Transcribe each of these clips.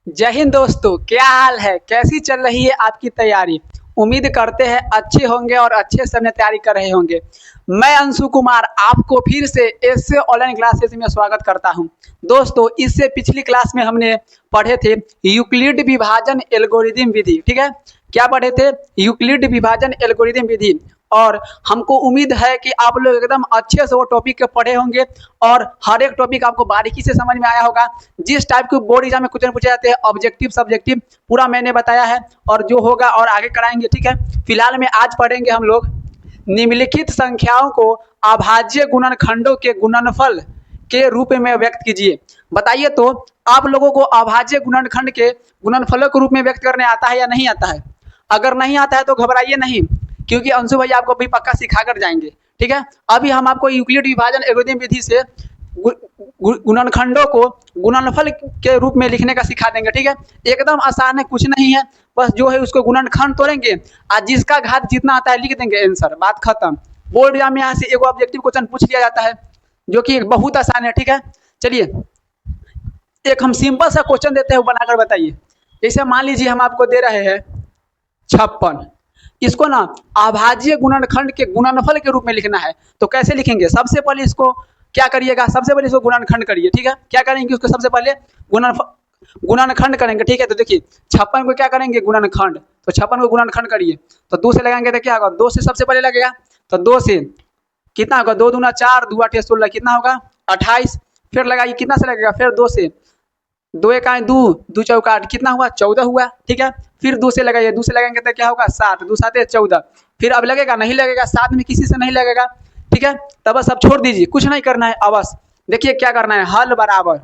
जय हिंद दोस्तों, क्या हाल है? कैसी चल रही है आपकी तैयारी? उम्मीद करते हैं अच्छे होंगे और अच्छे से अपने तैयारी कर रहे होंगे। मैं अंशु कुमार आपको फिर से ऐसे ऑनलाइन क्लासेस में स्वागत करता हूं। दोस्तों, इससे पिछली क्लास में हमने पढ़े थे यूक्लिड विभाजन एल्गोरिदम विधि। ठीक है, क्या पढ़े थे? यूक्लिड विभाजन एल्गोरिदम विधि। और हमको उम्मीद है कि आप लोग एकदम अच्छे से वो टॉपिक के पढ़े होंगे और हर एक टॉपिक आपको बारीकी से समझ में आया होगा। जिस टाइप के बोर्ड एग्जाम में क्वेश्चन पूछे जाते हैं, ऑब्जेक्टिव सब्जेक्टिव, पूरा मैंने बताया है और जो होगा और आगे कराएंगे। ठीक है, फिलहाल में आज पढ़ेंगे हम लोग निम्नलिखित संख्याओं को अभाज्य गुणनखंडों के गुणनफल के रूप में व्यक्त कीजिए। बताइए तो आप लोगों को अभाज्य गुणनखंड के गुणनफलों के रूप में व्यक्त करने आता है या नहीं आता है? अगर नहीं आता है तो घबराइए नहीं, क्योंकि अंशु भाई आपको भी पक्का सिखा कर जाएंगे। ठीक है, अभी हम आपको यूक्लिड विभाजन एल्गोरिथम विधि से गुणनखंडों को गुणनफल के रूप में लिखने का सिखा देंगे। ठीक है, एकदम आसान है, कुछ नहीं है, बस जो है उसको गुणनखंड तोड़ेंगे और जिसका घात जितना आता है लिख देंगे, आंसर, बात खत्म। बोर्ड एग्जाम में यहाँ से एक ऑब्जेक्टिव क्वेश्चन पूछ लिया जाता है जो कि बहुत आसान है। ठीक है, चलिए एक हम सिंपल सा क्वेश्चन देते हैं, बनाकर बताइए। जैसे मान लीजिए हम आपको दे रहे हैं 56, इसको ना अभाज्य गुणनखंड के गुणनफल के रूप में लिखना है। तो कैसे लिखेंगे? सबसे पहले इसको क्या करिएगा, सबसे पहले इसको गुणनखंड करिए। ठीक है, क्या करेंगे? उसको सबसे पहले गुणनखंड करेंगे। ठीक है, तो देखिए 56 को क्या करेंगे? गुणनखंड। तो 56 को गुणनखंड करिए, तो 2 से लगाएंगे तो क्या होगा? 2 से सबसे पहले लगेगा, तो 2 से कितना होगा? 2 दूना 4, 2 8 16, कितना होगा? 28। फिर लगाइए, कितना से लगेगा? फिर 2 से, 2 एक आए 2, 2 चौका 8, कितना हुआ? 14 हुआ। ठीक है, फिर 2 से लगाइए, 2 से लगाएंगे तो क्या होगा? 7, 2 7 14। फिर अब लगेगा? नहीं लगेगा, 7 में किसी से नहीं लगेगा। ठीक है, तब बस अब छोड़ दीजिए, कुछ नहीं करना है। अब बस देखिए क्या करना है, हल बराबर।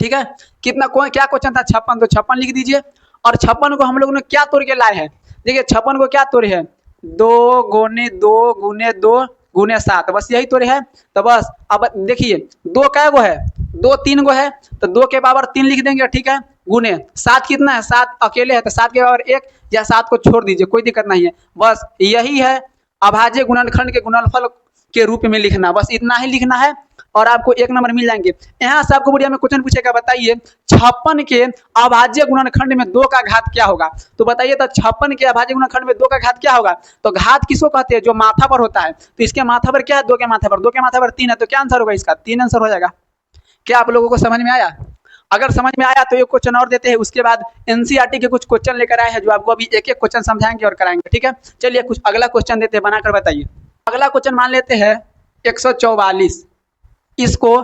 ठीक है, कितना क्या क्वेश्चन था? 56, तो 56 लिख दीजिए। और 56 को हम लोग ने क्या तोड़ के लाए हैं? देखिए 56 को क्या तोड़े हैं? 2 गुने 2 गुने 2 गुने 7, बस यही तोड़े है। तो बस अब देखिए 2 कै गो है? 2 3 गो है, तो 2 के बराबर 3 लिख देंगे। ठीक है, गुने 7 कितना है? 7 अकेले है, तो 7 के बराबर 1 या 7 को छोड़ दीजिए, कोई दिक्कत नहीं है। बस यही है अभाज्य गुणनखंड के गुणनफल के रूप में लिखना, बस इतना ही लिखना है और आपको 1 नंबर मिल जाएंगे। यहाँ से आपको बढ़िया में क्वेश्चन पूछेगा, बताइए 56 के अभाज्य गुणनखंड में 2 का घात क्या होगा? तो बताइए तो 56 के अभाज्य गुणनखंड में 2 का घात क्या होगा? तो घात किसको कहते हैं? जो माथा पर होता है। तो इसके माथा पर क्या है? 2 के माथा पर, 2 के माथा पर 3 है, तो क्या आंसर होगा इसका? 3 आंसर हो जाएगा। क्या आप लोगों को समझ में आया? अगर समझ में आया तो एक क्वेश्चन और देते हैं, उसके बाद एनसीईआरटी के कुछ क्वेश्चन लेकर आए हैं जो आपको अभी एक एक क्वेश्चन समझाएंगे और कराएंगे। ठीक है, चलिए कुछ अगला क्वेश्चन देते हैं, बनाकर बताइए। अगला क्वेश्चन मान लेते हैं 144, इसको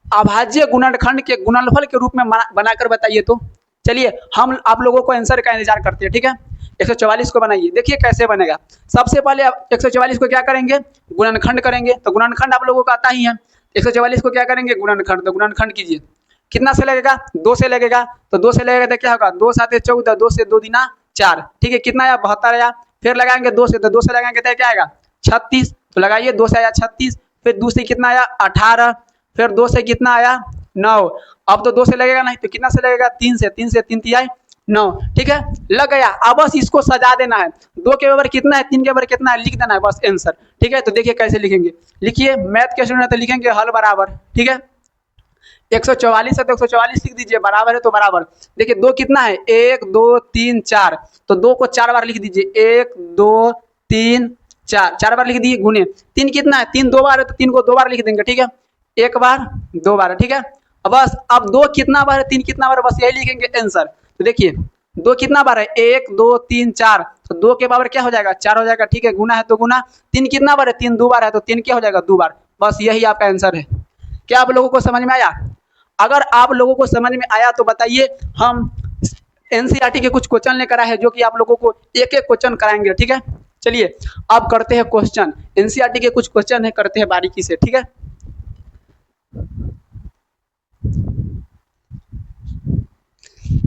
अभाज्य गुणनखंड के गुणनफल के रूप में बनाकर बताइए। तो चलिए हम आप लोगों को आंसर का इंतजार करते हैं। ठीक है, 144 को बनाइए, देखिए कैसे बनेगा। सबसे पहले 144 को क्या करेंगे? गुणनखंड करेंगे। तो गुणनखंड आप लोगों को आता ही है। 144 को क्या करेंगे? गुणनखंड। तो गुणनखंड कीजिए, कितना से लगेगा? 2 से लगेगा, तो 2 से लगेगा तो क्या होगा? 2 7 14, 2 से 2 दिना 4। ठीक है, कितना आया? 72 आया। फिर लगाएंगे 2 से, तो 2 से लगाएंगे तो क्या आएगा? 36। तो लगाइए, 2 से आया 36, फिर 2 से कितना आया? 18, फिर 2 से कितना आया? 9। अब तो 2 से लगेगा नहीं, तो कितना से लगेगा? 3 से, 3 से 3 तिहाई 9। ठीक है, लग गया। अब बस इसको सजा देना है। 2 के बराबर कितना है? 3 के बराबर कितना है? लिख देना है, बस आंसर। ठीक है, तो देखिए कैसे लिखेंगे। लिखिए, मैथ के स्टूडेंट तो लिखेंगे हल बराबर। ठीक है, 144 है तो 144 लिख दीजिए, बराबर है तो बराबर। देखिए 2 कितना है? 1 2 3 4, तो 2 को 4 बार लिख दीजिए, 1 2 3 4, 4 बार लिख दिए। गुने 3 कितना है? 3 2 बार है, तो 3 को 2 बार लिख देंगे। ठीक है, 1 बार 2 बार। ठीक है, बस अब 2 कितना बार है? 3 कितना बार? बस यही लिखेंगे आंसर। तो देखिए 2 कितना बार है? 1 2 3 4, तो 2 के बराबर क्या हो जाएगा? 4 हो जाएगा। ठीक है, गुना है तो गुना। 3 कितना बार है? 3 2 बार है, तो 3 क्या हो जाएगा? 2 बार। बस यही आपका आंसर है। क्या आप लोगों को समझ में आया? अगर आप लोगों को समझ में आया तो बताइए, हम एनसीईआरटी के कुछ क्वेश्चन लेकर आए हैं जो कि आप लोगों को एक एक क्वेश्चन कराएंगे। ठीक है, चलिए अब करते हैं क्वेश्चन। एनसीईआरटी के कुछ क्वेश्चन है, करते हैं बारीकी से। ठीक है,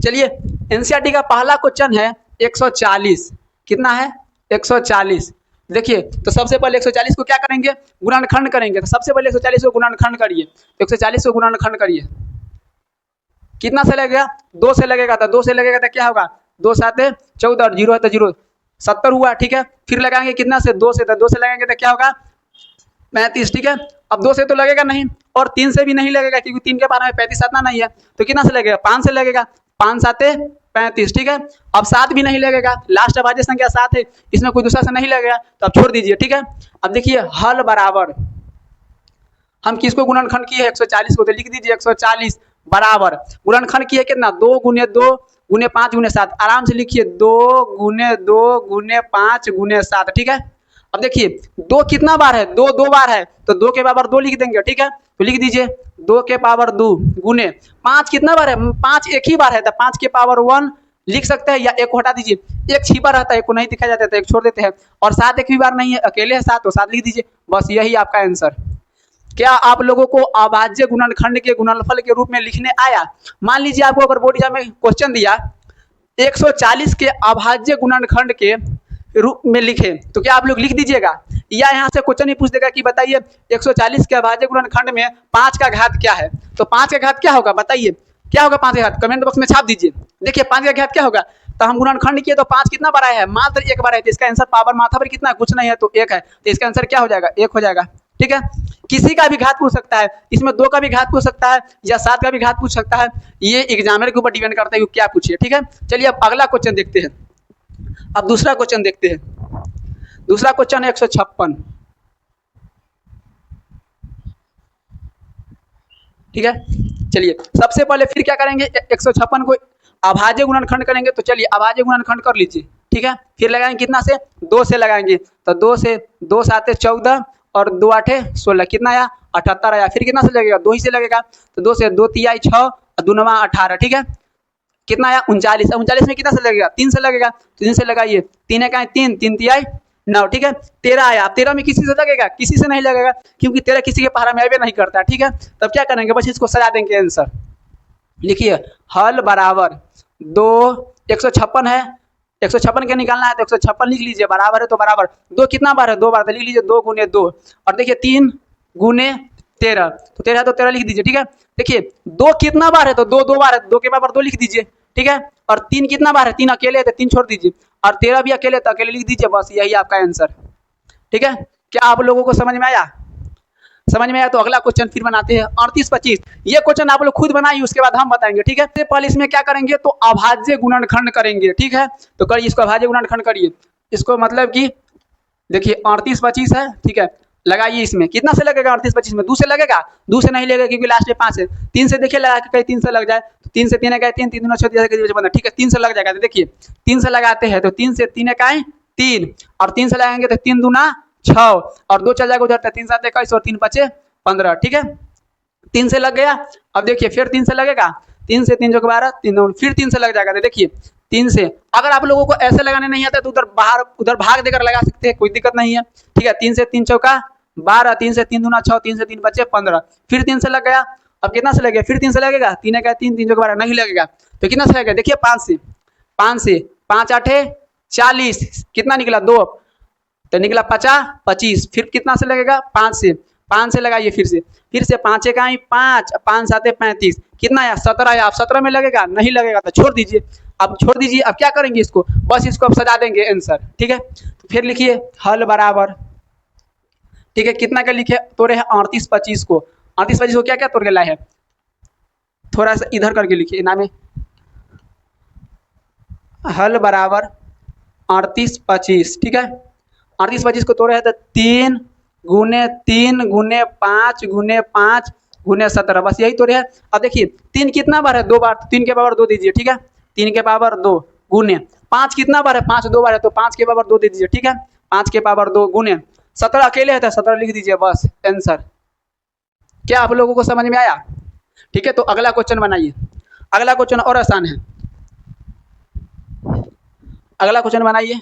चलिए एनसीईआरटी का पहला क्वेश्चन है 140। कितना है? 140। देखिए तो सबसे पहले 140 को क्या करेंगे? गुणनखंड करेंगे। तो सबसे पहले 140 को गुणनखंड करिए, तो 140 को गुणनखंड करिए, कितना से लगेगा? 2 से लगेगा, तो 2 से लगेगा तो क्या होगा? 2 7 14 और 0 है तो 0, 70 हुआ। ठीक है, फिर लगाएंगे कितना से? 2 से, तो 2 से लगाएंगे तो क्या होगा? 35। ठीक है, अब 2 से तो लगेगा नहीं और 3 से भी नहीं लगेगा, क्योंकि 3 के बारे में 35 आना नहीं है। तो कितना से लगेगा? 5 से लगेगा। 5 साते 35, ठीक है। अब 7 भी नहीं लगेगा, लास्ट अभाज्य संख्या 7 है, इसमें कोई दूसरा से नहीं लगेगा तो अब छोड़ दीजिए, ठीक है। अब देखिए हल बराबर, हम किसको गुणनखंड किए 140 को, तो लिख दीजिए 140 बराबर गुणनखंड किए कितना 2 गुने 2 गुने 5 गुने 7, आराम से लिखिए 2 गुने 2 गुने 5 गुने 7, ठीक है। अब देखिए 2 कितना बार है, 2 2 बार है तो 2 के पावर 2 लिख देंगे, ठीक है। तो लिख दीजिए 2 के पावर 2 गुने 5 कितना बार है, 5 एक ही बार है तो 5 के पावर 1 लिख सकते हैं, या एक को हटा दीजिए, एक छिपा रहता है, एक को नहीं दिखाया जाता है तो एक छोड़ देते हैं, और 7 एक भी बार नहीं है, अकेले है 7 तो 7 लिख दीजिए, बस यही आपका आंसर। क्या आप लोगों को अभाज्य गुणनखंड के गुणनफल के रूप में लिखने आया? मान लीजिए आपको अगर बोर्ड एग्जाम में क्वेश्चन दिया 140 के अभाज्य गुणनखंड के रूप में लिखे तो क्या आप लोग लिख दीजिएगा, या यहाँ से क्वेश्चन ही पूछ देगा कि बताइए 140 के अभाज्य गुणनखंड में 5 का घात क्या है, तो 5 का घात क्या होगा बताइए, क्या होगा 5 का घात, कमेंट बॉक्स में छाप दीजिए। देखिए 5 का घात क्या होगा, तो हम गुणनखंड किए तो 5 कितना बार आया है, मात्र एक बार है, तो इसका आंसर पावर माथा पर कितना कुछ नहीं है तो 1 है, तो इसका आंसर क्या हो जाएगा 1 हो जाएगा, ठीक है। किसी का भी घात पूछ सकता है, इसमें 2 का भी घात पूछ सकता है या 7 का भी घात पूछ सकता है, ये एग्जामिनर के ऊपर डिपेंड करता है कि क्या पूछिए, ठीक है। चलिए अब अगला क्वेश्चन देखते हैं, अब दूसरा क्वेश्चन देखते हैं। दूसरा क्वेश्चन है 156, ठीक है। चलिए सबसे पहले फिर क्या करेंगे 156 को अभाज्य गुणनखंड करेंगे, तो चलिए अभाज्य गुणनखंड कर लीजिए, ठीक है। फिर लगाएंगे कितना से 2 से लगाएंगे, तो 2 से 2 7 14 और 2 8 16, कितना आया 78 आया। फिर कितना से लगेगा 2 ही से लगेगा, तो 2 से 2 3 6 और 2 9 18, ठीक है। कितना आया 39, 39 में कितना से लगेगा 3 से लगेगा, तो 3 से लगाइए, 3 1 3 3 3 9, ठीक है। 13 आया, 13 में किसी से लगेगा, किसी से नहीं लगेगा क्योंकि 13 किसी के पहाड़ा में आवे नहीं करता, ठीक है। तब क्या करेंगे बस इसको सजा देंगे आंसर, लिखिए हल बराबर 2 156 है, 156 के निकालना है तो 156 लिख लीजिए, बराबर है तो बराबर 2 कितना बार है 2 बार, तो लिख लीजिए 2 गुने 2, और देखिए 3 गुने 13, तो 13 तो 13 लिख दीजिए, ठीक है। देखिए 2 कितना बार है तो 2 2 बार है, 2 के पावर 2 लिख दीजिए, ठीक है। और 3 कितना बार है 3 अकेले है तो 3 छोड़ दीजिए, और 13 भी अकेले तो अकेले लिख दीजिए, बस यही आपका आंसर, ठीक है। क्या आप लोगों को समझ में आया? समझ में आया तो अगला क्वेश्चन फिर बनाते हैं 38 25। ये क्वेश्चन आप लोग खुद बनाइए, उसके बाद हम बताएंगे, ठीक है। तो पहले इसमें क्या करेंगे तो अभाज्य गुणनखंड करेंगे, ठीक है। तो करिए इसको अभाज्य गुणनखंड करिए, इसको मतलब कि देखिए 38 25 है, ठीक है। लगाइए इसमें कितना से लगेगा 38 25 में 2 से लगेगा, 2 से नहीं लगेगा क्योंकि लास्ट में 5 है। 3 से देखिए लगा के कहीं 3 से लग जाए, तो 3 से 3 इकाई 3 3 दूना 6 ठीक है 3 से लग जाएगा। तो देखिए 3 से लगाते हैं तो 3 से 3 इकाई 3 और 3 से लगाएंगे तो 3 दूना 6 और 2 चल जाएगा उधर, 3 7 21 और 3 5 15, ठीक है। 3 से लग गया। अब देखिए फिर 3 से लगेगा, 3 से 3 जो 12 3 फिर 3 से लग जाएगा। तो देखिए 3 से अगर आप लोगों को ऐसे लगाने नहीं आता तो उधर भाग देकर लगा सकते हैं, कोई दिक्कत नहीं है, ठीक है। 3 से 3 चौका 12, 3 से 3 दूना 6, 3 से 3 बचे 15, फिर 3 से लग गया। अब कितना से लगेगा फिर 3 से लगेगा, 3 का 3 3 जो 12 नहीं लगेगा तो कितना से लगेगा देखिए 5 से 5 8 40 कितना निकला 2 तो निकला 50 25, फिर कितना से लगेगा 5 से लगाइए, फिर से 5 इकाई 5 5 7 35 कितना आया 17 आया। आप 17 में लगेगा नहीं लगेगा तो छोड़ दीजिए, अब छोड़ दीजिए। अब क्या करेंगे इसको बस इसको अब सजा देंगे आंसर, ठीक है। तो फिर लिखिए हल बराबर, ठीक है। कितना का लिखे तोड़े है 38 25 को, 38 25 को क्या क्या तोड़ के लाए है, थोड़ा सा इधर करके लिखिए नाम हल बराबर 38 25, ठीक है। 38 25 को तोड़े है तो 3 गुने 3 गुने 5 गुने 5 गुने 17, बस यही तोड़े है। अब देखिए 3 कितना बार है 2 बार, 3 के पावर 2 दीजिए, ठीक है। 3 के पावर 2 गुने 5 कितना बार है 5 2 बार है तो 5 के पावर 2 दे दीजिए, ठीक है। 5 के पावर 2 गुने 17 अकेले है तो 17 लिख दीजिए, बस आंसर। क्या आप लोगों को समझ में आया? ठीक है। तो अगला क्वेश्चन बनाइए, अगला क्वेश्चन और आसान है। अगला क्वेश्चन बनाइए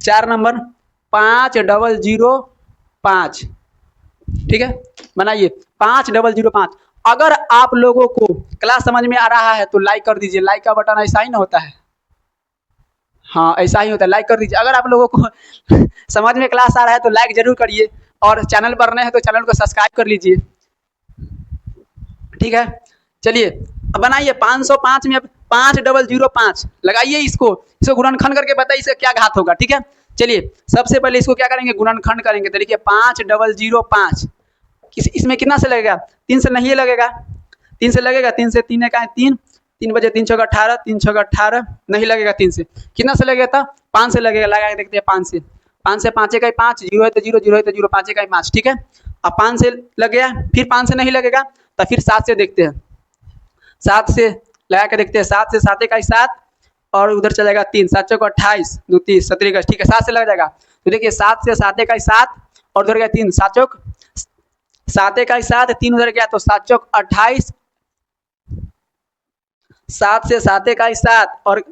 4 नंबर 5005, ठीक है। बनाइए 5005। अगर आप लोगों को क्लास समझ में आ रहा है तो लाइक कर दीजिए, लाइक का बटन ऐसा ही ना होता है, हाँ ऐसा ही होता है, लाइक कर दीजिए। अगर आप लोगों को समझ में क्लास आ रहा है तो लाइक जरूर करिए, और चैनल पर नए हैं तो चैनल को सब्सक्राइब कर लीजिए, ठीक है। चलिए अब बनाइए 505 में 5005 लगाइए, इसको गुणनखंड करके बताइए इसका क्या घात होगा, ठीक है। चलिए सबसे पहले इसको क्या करेंगे गुणनखंड करेंगे, तो देखिए 5005 इसमें कितना से लगेगा 3 से नहीं लगेगा, 3 से लगेगा, 3 से 3 इकाई 3 3 बजे 3 चौका 18, 3 चौका 18 नहीं लगेगा 3 से, कितना से लगेगा था 5 से लगेगा, लगा के देखते हैं 5 से, 5 से 5 इकाई 5, 0 है तो 0, 0 है तो 0, 5 इकाई 5, ठीक है। अब 5 से लग गया, फिर 5 से नहीं लगेगा तो फिर 7 से देखते हैं, 7 से लगा के देखते हैं, 7 से 7 इकाई 7 और उधर चलेगा 3, 7 चौका 28, 2 30 17, ठीक है 7 से लग जाएगा। तो देखिए 7 से 7 इकाई 7 और उधर गया 3, 7 चौक 7 इकाई 7, 3 उधर गया तो 7 चौक 28, 7 से 7 इकाई 7 और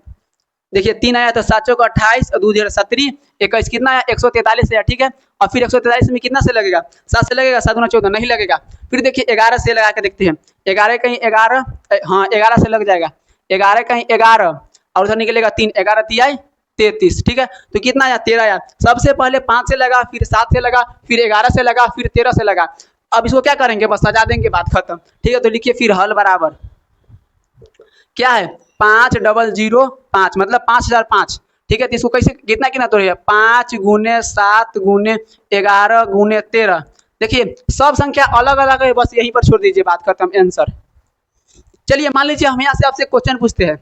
देखिए 3 आया तो 7 चौक 28 और 2 17, 21 कितना आया 143 आया, ठीक है। और फिर 143 में कितना से लगेगा 7 से लगेगा, 7 गुना 14 नहीं लगेगा। फिर देखिए 11 से लगा के देखते हैं, 11 कहीं 11, हाँ 11 से लग जाएगा, 11 कहीं 11 और उधर निकलेगा 3, 11 तिया 33, ठीक है। तो कितना आया 13 आया। सबसे पहले 5 से लगा, फिर 7 से लगा, फिर 11 से लगा, फिर 13 से लगा। अब इसको क्या करेंगे, बस सजा देंगे, बात खत्म, ठीक है। तो लिखिए फिर हल बराबर क्या है 5 डबल 0 5 मतलब 5005, ठीक है। तो इसको कैसे कितना कितना तोड़िए 5 गुने 7 गुने 11 गुने 13, देखिए सब संख्या अलग अलग है, बस यहीं पर छोड़ दीजिए, बात खत्म, आंसर। चलिए मान लीजिए हम यहाँ से आपसे क्वेश्चन पूछते हैं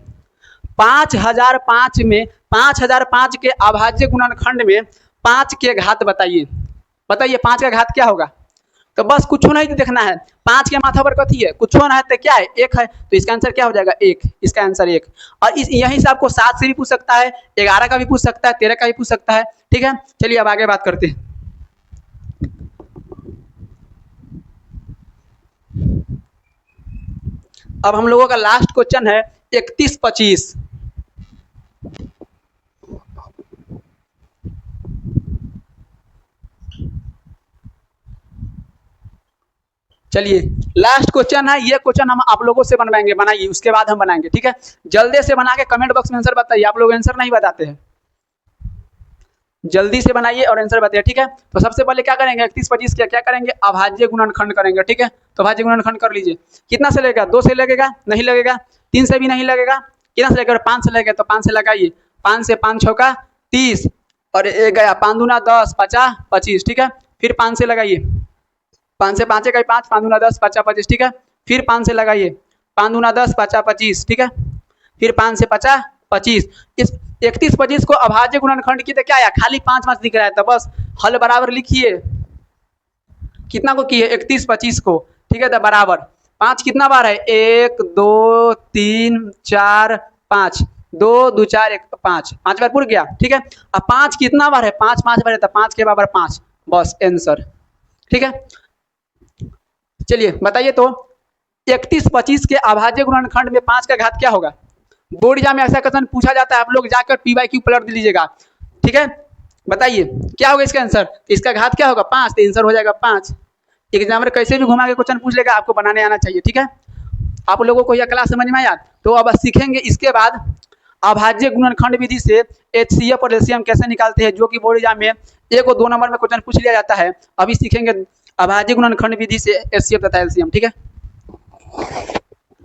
5005 में 5005 के अभाज्य गुणनखंड में 5 के घात बताइए, बताइए 5 का घात क्या होगा। तो बस कुछ नहीं तो देखना है, 5 के माथा पर कथी है, कुछ ना है तो क्या है 1 है, तो इसका आंसर क्या हो जाएगा 1, इसका आंसर 1। और इस यहीं से आपको 7 से भी पूछ सकता है, 11 का भी पूछ सकता है, 13 का भी पूछ सकता है, ठीक है। चलिए अब आगे बात करते हैं। अब हम लोगों का लास्ट क्वेश्चन है 31-25। चलिए लास्ट क्वेश्चन है, ये क्वेश्चन हम आप लोगों से बनवाएंगे, बनाइए उसके बाद हम बनाएंगे, ठीक है। जल्दी से बना के कमेंट बॉक्स में आंसर बताइए, आप लोग आंसर नहीं बताते हैं, जल्दी से बनाइए और आंसर बताइए, ठीक है। तो सबसे पहले क्या करेंगे 31-25 क्या क्या करेंगे, अभाज्य गुणनखंड करेंगे, ठीक है। तो अभाज्य गुणनखंड कर लीजिए, कितना से लगेगा 2 से लगेगा, नहीं लगेगा, 3 से भी नहीं लगेगा, कितना से लगेगा 5 से लगेगा, तो 5 से लगाइए, 5 से 5 छौका 30 और 1 गया 5 दूना 10 50 25, ठीक है। फिर 5 से लगाइए, 5 से 5 इकाई 5, 5 दूना 10 50 25, ठीक है। फिर 5 से लगाइए, 5 दूना 10 50 25, ठीक है। फिर 5 से 50 25, इस 31-25 को अभाज्य गुणनखंड की तो क्या आया, खाली 5 5 दिख रहा है, तो बस हल बराबर लिखिए, कितना को किए 31-25 को, ठीक है। तो बराबर 5 कितना बार है 1 2 3 4 5, 2 2 4 1 5, 5 बार पूर गया, ठीक है। अब 5 कितना बार है 5 5 बार है, तो 5 के बराबर 5, बस आंसर, ठीक है। चलिए बताइए तो 31-25 के अभाज्य गुणनखंड में 5 का घात क्या होगा। बोर्ड एग्जाम में ऐसा क्वेश्चन पूछा जाता है, आप लोग जाकर PYQ पलट लीजिएगा, ठीक है। बताइए क्या होगा इसका आंसर, इसका घात क्या होगा 5, तो आंसर हो जाएगा 5। एग्जामिनर कैसे भी घुमा के क्वेश्चन पूछ लेगा, आपको बनाने आना चाहिए, ठीक है। आप लोगों को यह क्लास समझ में आया, तो अब सीखेंगे इसके बाद अभाज्य गुणनखंड विधि से HCF और LCM कैसे निकालते हैं, जो कि बोर्ड एग्जाम में 1 और 2 नंबर में क्वेश्चन पूछ लिया जाता है। अभी सीखेंगे अभाज्य गुणनखंड विधि से HCF तथा LCM, ठीक है।